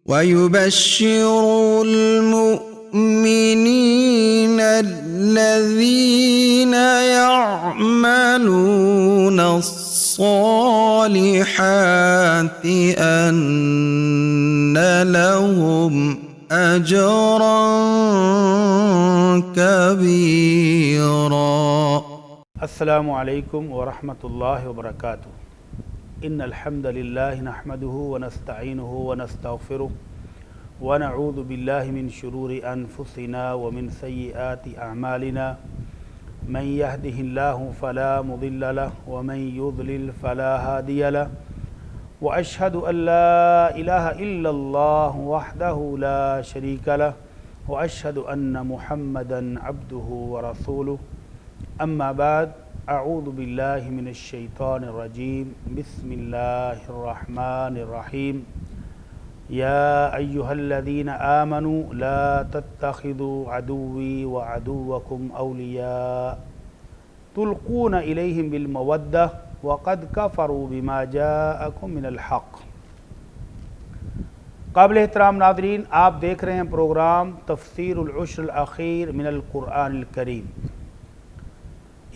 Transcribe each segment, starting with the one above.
ويبشر المؤمنين الذين يعملون الصالحات أن لهم أجرا كبيرا. السلام علیکم ورحمۃ اللہ وبرکاتہ. ان الحمد للہ نحمده ونستعینه ونستغفره ونعوذ باللہ من شرور انفسنا ومن سیئات اعمالنا من يهده الله فلا مضل له ومن يضلل فلا هادي له واشهد ان لا اله الا الله وحده لا شريك له واشهد ان محمدا عبده ورسوله. اما بعد، اعوذ باللہ من الشیطان الرجیم. بسم اللہ الرحمن الرحیم. یا ایہا الذین آمنوا لا تتخذوا عدوی وعدوکم اولیاء تلقون الیہم بالمودہ وقد کفروا بما جاءکم من الحق. قابل احترام ناظرین، آپ دیکھ رہے ہیں پروگرام تفسیر العشر الاخیر من القرآن الکریم.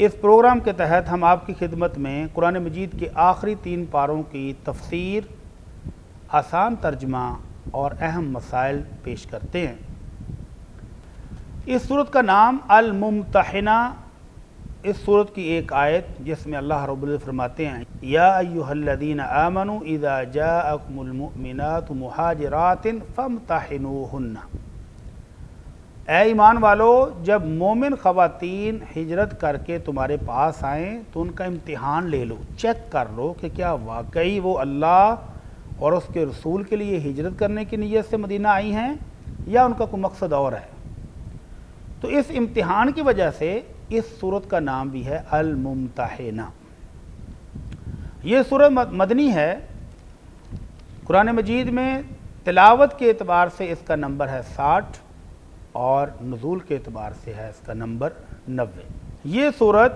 اس پروگرام کے تحت ہم آپ کی خدمت میں قرآن مجید کے آخری 3 پاروں کی تفسیر، آسان ترجمہ اور اہم مسائل پیش کرتے ہیں. اس سورت کا نام الممتحنہ. اس سورت کی ایک آیت جس میں اللہ رب العزت فرماتے ہیں یا ایہا الذین آمنوا اذا جاءکم المؤمنات مہاجرات فامتحنوہن. اے ایمان والو، جب مومن خواتین ہجرت کر کے تمہارے پاس آئیں تو ان کا امتحان لے لو، چیک کر لو کہ کیا واقعی وہ اللہ اور اس کے رسول کے لیے ہجرت کرنے کی نیت سے مدینہ آئی ہیں یا ان کا کوئی مقصد اور ہے. تو اس امتحان کی وجہ سے اس سورت کا نام بھی ہے الممتحنہ. یہ سورت مدنی ہے. قرآن مجید میں تلاوت کے اعتبار سے اس کا نمبر ہے 60 اور نزول کے اعتبار سے ہے اس کا نمبر 90. یہ سورت،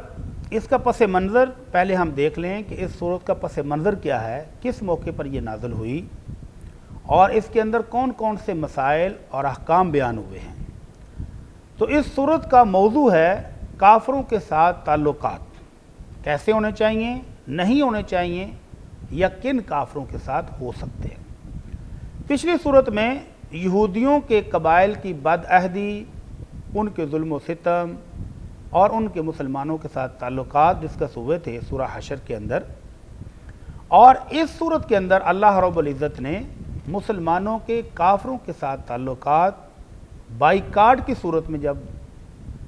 اس کا پس منظر پہلے ہم دیکھ لیں کہ اس سورت کا پس منظر کیا ہے، کس موقع پر یہ نازل ہوئی اور اس کے اندر کون کون سے مسائل اور احکام بیان ہوئے ہیں. تو اس سورت کا موضوع ہے کافروں کے ساتھ تعلقات کیسے ہونے چاہیے، نہیں ہونے چاہیے، یا کن کافروں کے ساتھ ہو سکتے ہیں. پچھلی سورت میں یہودیوں کے قبائل کی بدعہدی، ان کے ظلم و ستم اور ان کے مسلمانوں کے ساتھ تعلقات ڈسکس ہوئے تھے سورہ حشر کے اندر. اور اس سورت کے اندر اللہ رب العزت نے مسلمانوں کے کافروں کے ساتھ تعلقات بائیکاٹ کی صورت میں جب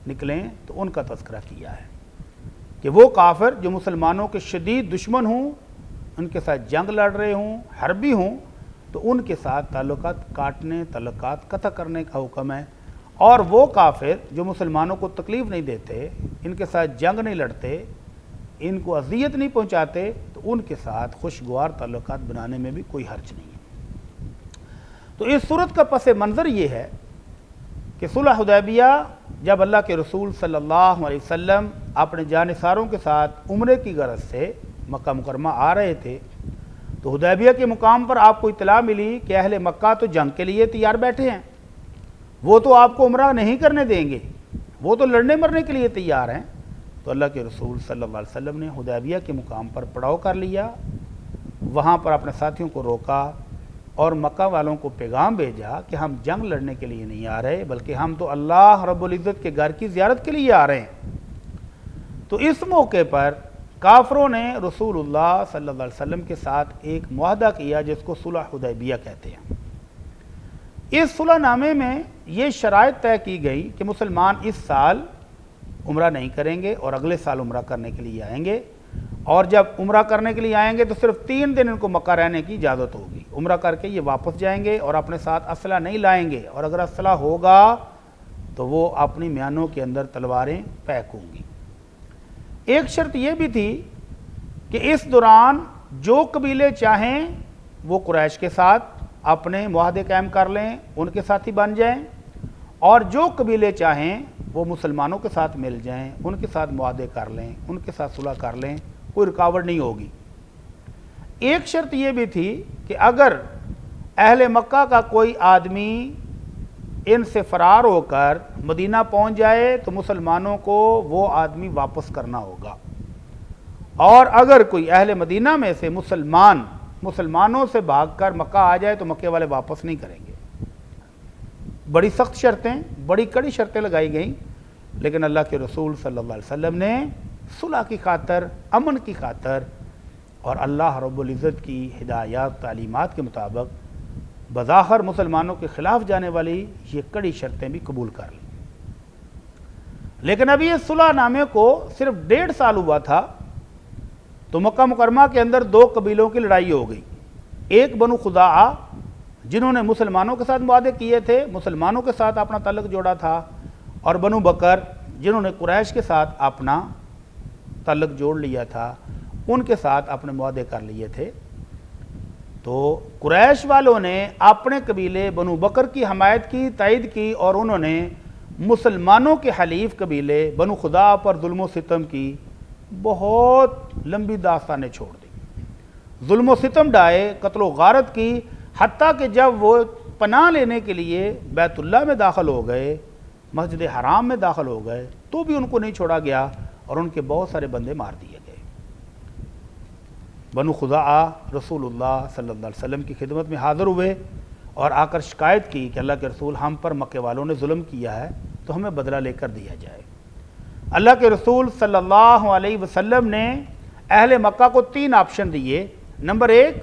نکلیں تو ان کا تذکرہ کیا ہے کہ وہ کافر جو مسلمانوں کے شدید دشمن ہوں، ان کے ساتھ جنگ لڑ رہے ہوں، حربی ہوں، تو ان کے ساتھ تعلقات کاٹنے، تعلقات قطع کرنے کا حکم ہے. اور وہ کافر جو مسلمانوں کو تکلیف نہیں دیتے، ان کے ساتھ جنگ نہیں لڑتے، ان کو اذیت نہیں پہنچاتے، تو ان کے ساتھ خوشگوار تعلقات بنانے میں بھی کوئی حرج نہیں ہے. تو اس صورت کا پس منظر یہ ہے کہ صلح حدیبیہ جب اللہ کے رسول صلی اللہ علیہ وسلم اپنے جانثاروں کے ساتھ عمرے کی غرض سے مکہ مکرمہ آ رہے تھے تو حدیبیہ کے مقام پر آپ کو اطلاع ملی کہ اہل مکہ تو جنگ کے لیے تیار بیٹھے ہیں، وہ تو آپ کو عمرہ نہیں کرنے دیں گے، وہ تو لڑنے مرنے کے لیے تیار ہیں. تو اللہ کے رسول صلی اللہ علیہ وسلم نے حدیبیہ کے مقام پر پڑاؤ کر لیا، وہاں پر اپنے ساتھیوں کو روکا اور مکہ والوں کو پیغام بھیجا کہ ہم جنگ لڑنے کے لیے نہیں آ رہے، بلکہ ہم تو اللہ رب العزت کے گھر کی زیارت کے لیے آ رہے ہیں. تو اس موقع پر کافروں نے رسول اللہ صلی اللہ علیہ وسلم کے ساتھ ایک معاہدہ کیا جس کو صلح حدیبیہ کہتے ہیں. اس صلح نامے میں یہ شرائط طے کی گئی کہ مسلمان اس سال عمرہ نہیں کریں گے اور اگلے سال عمرہ کرنے کے لیے آئیں گے، اور جب عمرہ کرنے کے لیے آئیں گے تو صرف 3 دن ان کو مکہ رہنے کی اجازت ہوگی. عمرہ کر کے یہ واپس جائیں گے اور اپنے ساتھ اسلحہ نہیں لائیں گے، اور اگر اسلحہ ہوگا تو وہ اپنی میانوں کے اندر تلواریں پیک ہوں گی. ایک شرط یہ بھی تھی کہ اس دوران جو قبیلے چاہیں وہ قریش کے ساتھ اپنے معاہدے قائم کر لیں، ان کے ساتھی بن جائیں، اور جو قبیلے چاہیں وہ مسلمانوں کے ساتھ مل جائیں، ان کے ساتھ معاہدے کر لیں، ان کے ساتھ صلح کر لیں، کوئی رکاوٹ نہیں ہوگی۔ ایک شرط یہ بھی تھی کہ اگر اہل مکہ کا کوئی آدمی ان سے فرار ہو کر مدینہ پہنچ جائے تو مسلمانوں کو وہ آدمی واپس کرنا ہوگا، اور اگر کوئی اہل مدینہ میں سے مسلمانوں سے بھاگ کر مکہ آ جائے تو مکے والے واپس نہیں کریں گے۔ بڑی سخت شرطیں، بڑی کڑی شرطیں لگائی گئیں، لیکن اللہ کے رسول صلی اللہ علیہ وسلم نے صلح کی خاطر، امن کی خاطر اور اللہ رب العزت کی ہدایات تعلیمات کے مطابق بظاہر مسلمانوں کے خلاف جانے والی یہ کڑی شرطیں بھی قبول کر لیں۔ لیکن ابھی اس صلح نامے کو صرف 1.5 سال ہوا تھا تو مکہ مکرمہ کے اندر 2 قبیلوں کی لڑائی ہو گئی۔ ایک بنو خزاعہ جنہوں نے مسلمانوں کے ساتھ معاہدے کیے تھے، مسلمانوں کے ساتھ اپنا تعلق جوڑا تھا، اور بنو بکر جنہوں نے قریش کے ساتھ اپنا تعلق جوڑ لیا تھا، ان کے ساتھ اپنے معاہدے کر لیے تھے۔ تو قریش والوں نے اپنے قبیلے بنو بکر کی حمایت کی، تائید کی، اور انہوں نے مسلمانوں کے حلیف قبیلے بنو خزاعہ پر ظلم و ستم کی بہت لمبی داستانیں چھوڑ دی، ظلم و ستم ڈھائے، قتل و غارت کی، حتیٰ کہ جب وہ پناہ لینے کے لیے بیت اللہ میں داخل ہو گئے، مسجد حرام میں داخل ہو گئے، تو بھی ان کو نہیں چھوڑا گیا اور ان کے بہت سارے بندے مار دیے گئے۔ بنو خزاعہ رسول اللہ صلی اللہ علیہ وسلم کی خدمت میں حاضر ہوئے اور آ کر شکایت کی کہ اللہ کے رسول، ہم پر مکے والوں نے ظلم کیا ہے تو ہمیں بدلہ لے کر دیا جائے۔ اللہ کے رسول صلی اللہ علیہ وسلم نے اہل مکہ کو 3 آپشن دیے۔ نمبر 1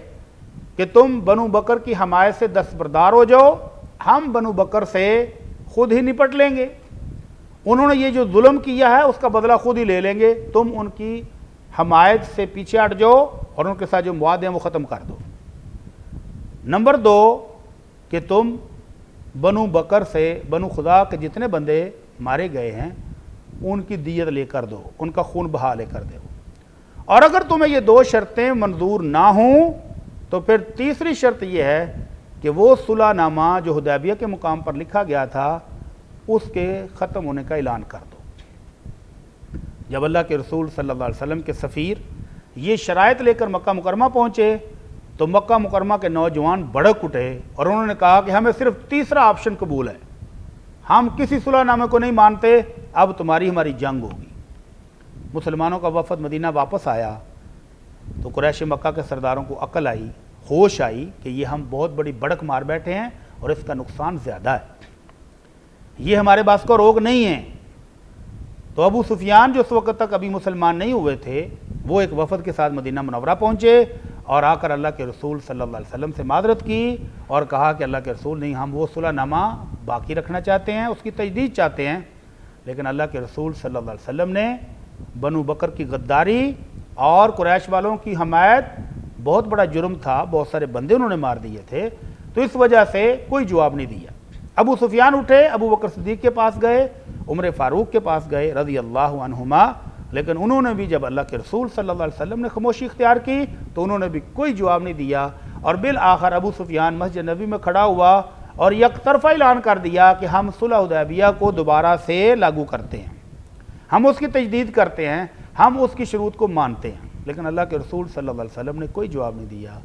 کہ تم بنو بکر کی حمایت سے دستبردار ہو جاؤ، ہم بنو بکر سے خود ہی نپٹ لیں گے، انہوں نے یہ جو ظلم کیا ہے اس کا بدلہ خود ہی لے لیں گے، تم ان کی حمایت سے پیچھے ہٹ جاؤ اور ان کے ساتھ جو معاہدے ہیں وہ ختم کر دو۔ نمبر 2 کہ تم بنو بکر سے، بنو خزاعہ کے جتنے بندے مارے گئے ہیں ان کی دیت لے کر دو، ان کا خون بہا لے کر دو، اور اگر تمہیں یہ 2 شرطیں منظور نہ ہوں تو پھر تیسری شرط یہ ہے کہ وہ صلح نامہ جو حدیبیہ کے مقام پر لکھا گیا تھا اس کے ختم ہونے کا اعلان کر دو۔ جب اللہ کے رسول صلی اللہ علیہ وسلم کے سفیر یہ شرائط لے کر مکہ مکرمہ پہنچے تو مکہ مکرمہ کے نوجوان بھڑک اٹھے اور انہوں نے کہا کہ ہمیں صرف تیسرا آپشن قبول ہے، ہم کسی صلح نامے کو نہیں مانتے، اب تمہاری ہماری جنگ ہوگی۔ مسلمانوں کا وفد مدینہ واپس آیا تو قریش مکہ کے سرداروں کو عقل آئی، ہوش آئی کہ یہ ہم بہت بڑی بڑک مار بیٹھے ہیں اور اس کا نقصان زیادہ ہے، یہ ہمارے باس کا روگ نہیں ہے۔ تو ابو سفیان جو اس وقت تک ابھی مسلمان نہیں ہوئے تھے وہ ایک وفد کے ساتھ مدینہ منورہ پہنچے اور آ کر اللہ کے رسول صلی اللہ علیہ وسلم سے معذرت کی اور کہا کہ اللہ کے رسول، نہیں، ہم وہ صلح نامہ باقی رکھنا چاہتے ہیں، اس کی تجدید چاہتے ہیں۔ لیکن اللہ کے رسول صلی اللہ علیہ وسلم نے بنو بکر کی غداری اور قریش والوں کی حمایت، بہت بڑا جرم تھا، بہت سارے بندے انہوں نے مار دیے تھے، تو اس وجہ سے کوئی جواب نہیں دیا۔ ابو سفیان اٹھے، ابو بکر صدیق کے پاس گئے، عمر فاروق کے پاس گئے رضی اللہ عنہما، لیکن انہوں نے بھی جب اللہ کے رسول صلی اللہ علیہ وسلم نے خاموشی اختیار کی تو انہوں نے بھی کوئی جواب نہیں دیا، اور بالآخر ابو سفیان مسجد نبی میں کھڑا ہوا اور یک طرفہ اعلان کر دیا کہ ہم صلح حدیبیہ کو دوبارہ سے لاگو کرتے ہیں، ہم اس کی تجدید کرتے ہیں، ہم اس کی شروط کو مانتے ہیں۔ لیکن اللہ کے رسول صلی اللہ علیہ وسلم نے کوئی جواب نہیں دیا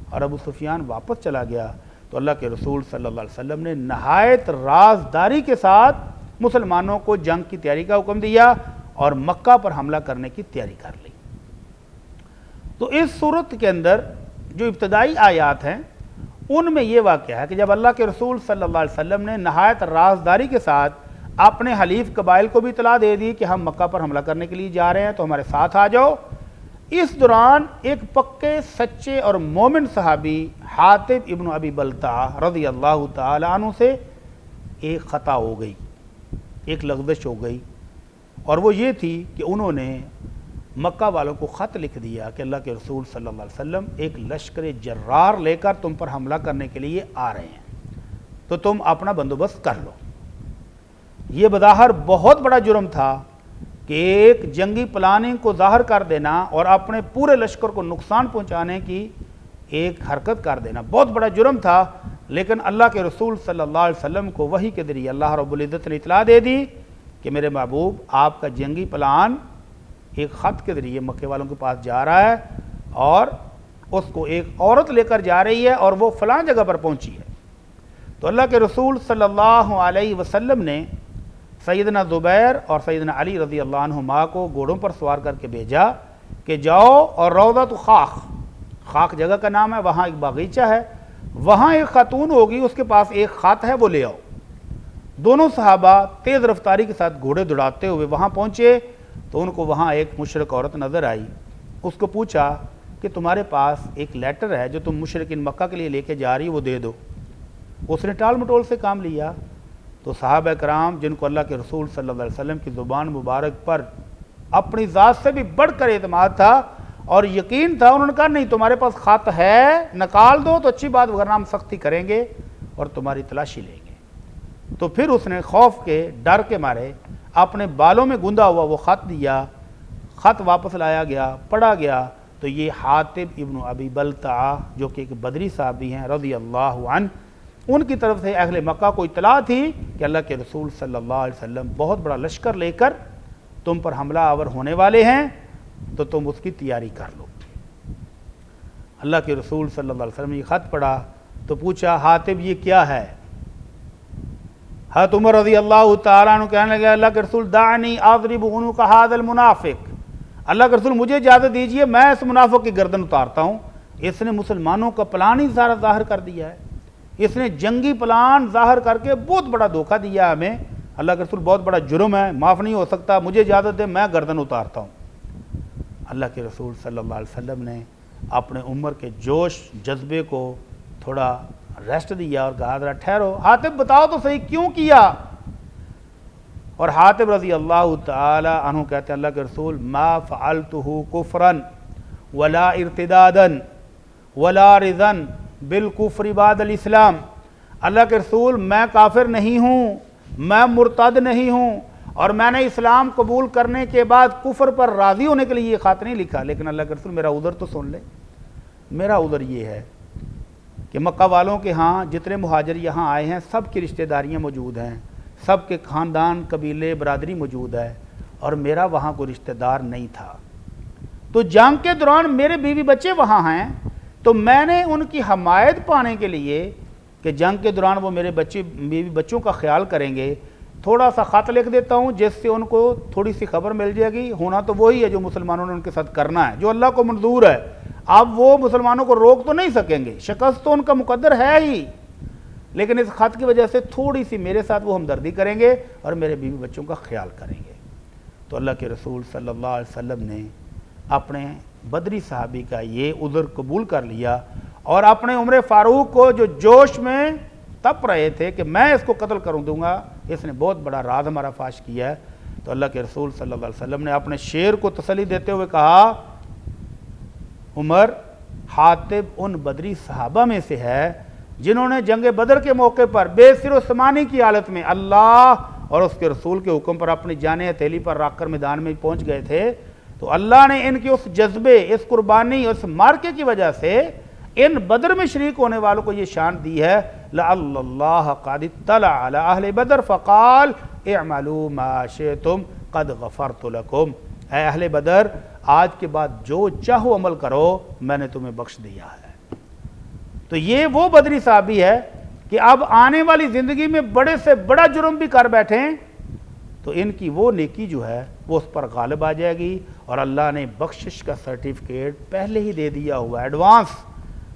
اور ابو سفیان واپس چلا گیا تو اللہ کے رسول صلی اللہ علیہ وسلم نے نہایت رازداری کے ساتھ مسلمانوں کو جنگ کی تیاری کا حکم دیا اور مکہ پر حملہ کرنے کی تیاری کر لی۔ تو اس صورت کے اندر جو ابتدائی آیات ہیں ان میں یہ واقعہ ہے کہ جب اللہ کے رسول صلی اللہ علیہ وسلم نے نہایت رازداری کے ساتھ اپنے حلیف قبائل کو بھی اطلاع دے دی کہ ہم مکہ پر حملہ کرنے کے لیے جا رہے ہیں تو ہمارے ساتھ آ جاؤ، اس دوران ایک پکے سچے اور مومن صحابی حاطب ابن ابی بلتع رضی اللہ تعالی عنہ سے ایک خطا ہو گئی، ایک لغزش ہو گئی، اور وہ یہ تھی کہ انہوں نے مکہ والوں کو خط لکھ دیا کہ اللہ کے رسول صلی اللہ علیہ وسلم ایک لشکر جرار لے کر تم پر حملہ کرنے کے لیے آ رہے ہیں، تو تم اپنا بندوبست کر لو۔ یہ بظاہر بہت بڑا جرم تھا کہ ایک جنگی پلاننگ کو ظاہر کر دینا اور اپنے پورے لشکر کو نقصان پہنچانے کی ایک حرکت کر دینا، بہت بڑا جرم تھا، لیکن اللہ کے رسول صلی اللہ علیہ وسلم کو وحی کے ذریعے اللہ رب العزت نے اطلاع دے دی کہ میرے محبوب آپ کا جنگی پلان ایک خط کے ذریعے مکے والوں کے پاس جا رہا ہے اور اس کو ایک عورت لے کر جا رہی ہے اور وہ فلاں جگہ پر پہنچی ہے۔ تو اللہ کے رسول صلی اللہ علیہ وسلم نے سیدنا زبیر اور سیدنا علی رضی اللہ عنہما کو گھوڑوں پر سوار کر کے بھیجا کہ جاؤ اور روضۃ خاک جگہ کا نام ہے، وہاں ایک باغیچہ ہے، وہاں ایک خاتون ہوگی، اس کے پاس ایک خط ہے، وہ لے آؤ۔ دونوں صحابہ تیز رفتاری کے ساتھ گھوڑے دوڑاتے ہوئے وہاں پہنچے تو ان کو وہاں ایک مشرک عورت نظر آئی۔ اس کو پوچھا کہ تمہارے پاس ایک لیٹر ہے جو تم مشرکین مکہ کے لیے لے کے جا رہی وہ دے دو۔ اس نے ٹال مٹول سے کام لیا تو صحابہ کرام جن کو اللہ کے رسول صلی اللہ علیہ وسلم کی زبان مبارک پر اپنی ذات سے بھی بڑھ کر اعتماد تھا اور یقین تھا، انہوں نے کہا نہیں تمہارے پاس خط ہے نکال دو تو اچھی بات، ورنہ ہم سختی کریں گے اور تمہاری تلاشی لیں گے۔ تو پھر اس نے خوف کے ڈر کے مارے اپنے بالوں میں گوندا ہوا وہ خط دیا، خط واپس لایا گیا، پڑھا گیا تو یہ حاطب ابن ابی بلتعہ جو کہ ایک بدری صحابی ہیں رضی اللہ عنہ، ان کی طرف سے اہل مکہ کو اطلاع تھی کہ اللہ کے رسول صلی اللہ علیہ وسلم بہت بڑا لشکر لے کر تم پر حملہ آور ہونے والے ہیں، تو تم اس کی تیاری کر لو۔ اللہ کے رسول صلی اللہ علیہ وسلم نے یہ خط پڑھا تو پوچھا حاطب یہ کیا ہے؟ حضرت عمر رضی اللہ تعالیٰ عنہ کہنے لگے اللہ کے رسول دعنی اضرب عنق ھذا المنافق، اللہ کے رسول مجھے اجازت دیجئے میں اس منافق کی گردن اتارتا ہوں، اس نے مسلمانوں کا پلان ہی سارا ظاہر کر دیا ہے، اس نے جنگی پلان ظاہر کر کے بہت بڑا دھوکہ دیا ہمیں، اللہ کے رسول بہت بڑا جرم ہے، معاف نہیں ہو سکتا، مجھے اجازت دے میں گردن اتارتا ہوں۔ اللہ کے رسول صلی اللہ علیہ وسلم نے اپنے عمر کے جوش جذبے کو تھوڑا ریسٹ دیا اور کہا ذرا ٹھہرو، حاطب بتاؤ تو صحیح کیوں کیا؟ اور حاطب رضی اللہ تعالی عنہ کہتے ہیں اللہ کے رسول ما فعلته کفرا ولا ارتدادا ولا رضا بالکفر بعد الاسلام، اللہ کے رسول میں کافر نہیں ہوں، میں مرتد نہیں ہوں، اور میں نے اسلام قبول کرنے کے بعد کفر پر راضی ہونے کے لیے یہ خط نہیں لکھا، لیکن اللہ کے رسول میرا عذر تو سن لے۔ میرا عذر یہ ہے کہ مکہ والوں کے ہاں جتنے مہاجر یہاں آئے ہیں سب کی رشتہ داریاں موجود ہیں، سب کے خاندان قبیلے برادری موجود ہے، اور میرا وہاں کوئی رشتہ دار نہیں تھا، تو جنگ کے دوران میرے بیوی بچے وہاں ہیں، تو میں نے ان کی حمایت پانے کے لیے کہ جنگ کے دوران وہ میرے بیوی بچوں کا خیال کریں گے، تھوڑا سا خط لکھ دیتا ہوں جس سے ان کو تھوڑی سی خبر مل جائے گی، ہونا تو وہی ہے جو مسلمانوں نے ان کے ساتھ کرنا ہے، جو اللہ کو منظور ہے، اب وہ مسلمانوں کو روک تو نہیں سکیں گے، شکست تو ان کا مقدر ہے ہی، لیکن اس خط کی وجہ سے تھوڑی سی میرے ساتھ وہ ہمدردی کریں گے اور میرے بیوی بچوں کا خیال کریں گے۔ تو اللہ کے رسول صلی اللہ علیہ وسلم نے اپنے بدری صحابی کا یہ عذر قبول کر لیا، اور اپنے عمر فاروق کو جو جوش میں تپ رہے تھے کہ میں اس کو قتل کروں دوں گا، اس نے بہت بڑا راز ہمارا فاش کیا ہے، تو اللہ کے رسول صلی اللہ علیہ وسلم نے اپنے شیر کو تسلی دیتے ہوئے کہا عمر حاطب ان بدری صحابہ میں سے ہے جنہوں نے جنگ بدر کے موقع پر بے سر و سمانی کی حالت میں اللہ اور اس کے رسول کے حکم پر اپنی جانیں ہتھیلی پر رکھ کر میدان میں پہنچ گئے تھے، تو اللہ نے ان کے اس جذبے، اس قربانی، اس مارکے کی وجہ سے ان بدر میں شریک ہونے والوں کو یہ شان دی ہے لعل اللہ قد اطلع علی اہل بدر فقال اعملوا ما شئتم قد غفرت لکم، اے اہل بدر آج کے بعد جو چاہو عمل کرو میں نے تمہیں بخش دیا ہے۔ تو یہ وہ بدری صحابی ہے کہ اب آنے والی زندگی میں بڑے سے بڑا جرم بھی کر بیٹھیں تو ان کی وہ نیکی جو ہے وہ اس پر غالب آ جائے گی، اور اللہ نے بخشش کا سرٹیفکیٹ پہلے ہی دے دیا ہوا ایڈوانس،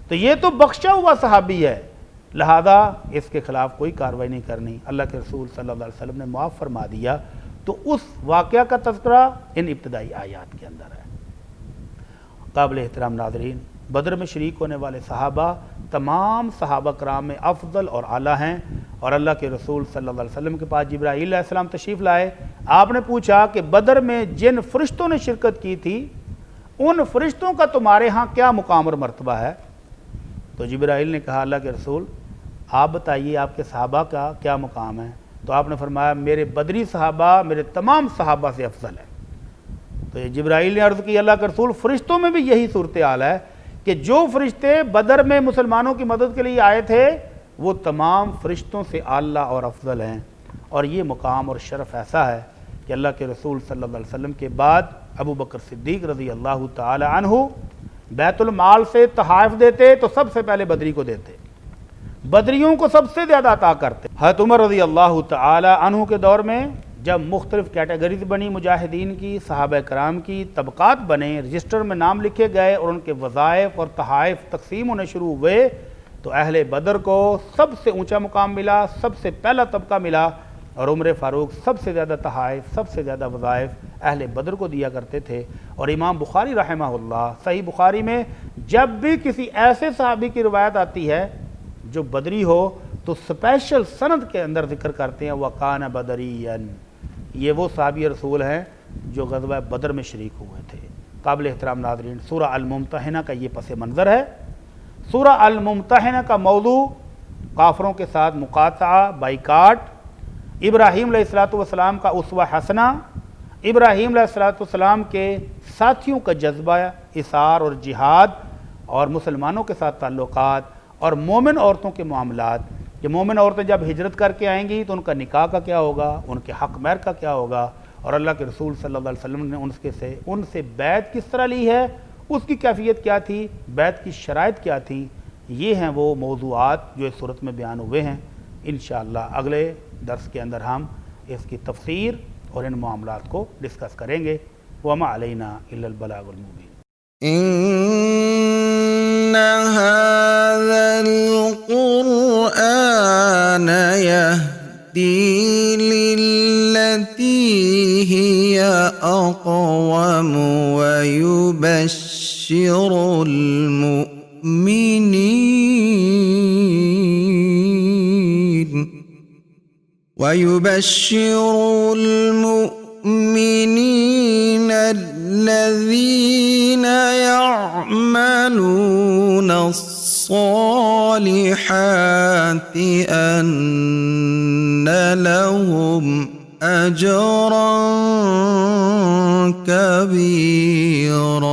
تو یہ تو بخشا ہوا صحابی ہے، لہذا اس کے خلاف کوئی کارروائی نہیں کرنی، اللہ کے رسول صلی اللہ علیہ وسلم نے معاف فرما دیا۔ تو اس واقعہ کا تذکرہ ان ابتدائی آیات کے اندر ہے۔ قابل احترام ناظرین، بدر میں شریک ہونے والے صحابہ تمام صحابہ کرام میں افضل اور اعلیٰ ہیں، اور اللہ کے رسول صلی اللہ علیہ وسلم کے پاس جبرائیل علیہ السلام تشریف لائے، آپ نے پوچھا کہ بدر میں جن فرشتوں نے شرکت کی تھی ان فرشتوں کا تمہارے ہاں کیا مقام اور مرتبہ ہے؟ تو جبرائیل نے کہا اللہ کے رسول آپ بتائیے آپ کے صحابہ کا کیا مقام ہے؟ تو آپ نے فرمایا میرے بدری صحابہ میرے تمام صحابہ سے افضل ہے۔ تو یہ جبرائیل نے عرض کی اللہ کے رسول فرشتوں میں بھی یہی صورتحال ہے کہ جو فرشتے بدر میں مسلمانوں کی مدد کے لیے آئے تھے وہ تمام فرشتوں سے اعلیٰ اور افضل ہیں، اور یہ مقام اور شرف ایسا ہے کہ اللہ کے رسول صلی اللہ علیہ وسلم کے بعد ابو بکر صدیق رضی اللہ تعالی عنہ بیت المال سے تحائف دیتے تو سب سے پہلے بدری کو دیتے، بدریوں کو سب سے زیادہ عطا کرتے۔ حضرت عمر رضی اللہ تعالی عنہ کے دور میں جب مختلف کیٹیگریز بنی مجاہدین کی، صحابہ کرام کی طبقات بنے، رجسٹر میں نام لکھے گئے اور ان کے وظائف اور تحائف تقسیم ہونے شروع ہوئے، تو اہل بدر کو سب سے اونچا مقام ملا، سب سے پہلا طبقہ ملا، اور عمر فاروق سب سے زیادہ تحائف، سب سے زیادہ وظائف اہل بدر کو دیا کرتے تھے۔ اور امام بخاری رحمہ اللہ صحیح بخاری میں جب بھی کسی ایسے صحابی کی روایت آتی ہے جو بدری ہو تو سپیشل سند کے اندر ذکر کرتے ہیں وَقَانَ بَدَرِيًّا، یہ وہ صحابی رسول ہیں جو غزوہ بدر میں شریک ہوئے تھے۔ قابل احترام ناظرین، سورہ الممتحنہ کا یہ پس منظر ہے۔ سورہ الممتحنہ کا موضوع کافروں کے ساتھ مقاطعہ، بائیکاٹ، ابراہیم علیہ السلام کا اسوہ حسنہ، ابراہیم علیہ السلام کے ساتھیوں کا جذبہ اثار اور جہاد، اور مسلمانوں کے ساتھ تعلقات، اور مومن عورتوں کے معاملات کہ مومن عورتیں جب ہجرت کر کے آئیں گی تو ان کا نکاح کا کیا ہوگا، ان کے حق مہر کا کیا ہوگا، اور اللہ کے رسول صلی اللہ علیہ وسلم نے ان سے بیعت کس طرح لی ہے، اس کی کیفیت کیا تھی، بیعت کی شرائط کیا تھی۔ یہ ہیں وہ موضوعات جو اس صورت میں بیان ہوئے ہیں۔ انشاءاللہ اگلے درس کے اندر ہم اس کی تفسیر اور ان معاملات کو ڈسکس کریں گے۔ وَمَا عَلَيْنَا إِلَّا الْبَلَاغُ الْمُبِينُ۔ إن هذا القرآن يهدي للتي هي أقوم ويبشر المؤمنين الذين يعملون الصالحات أن لهم أجرا كبيرا۔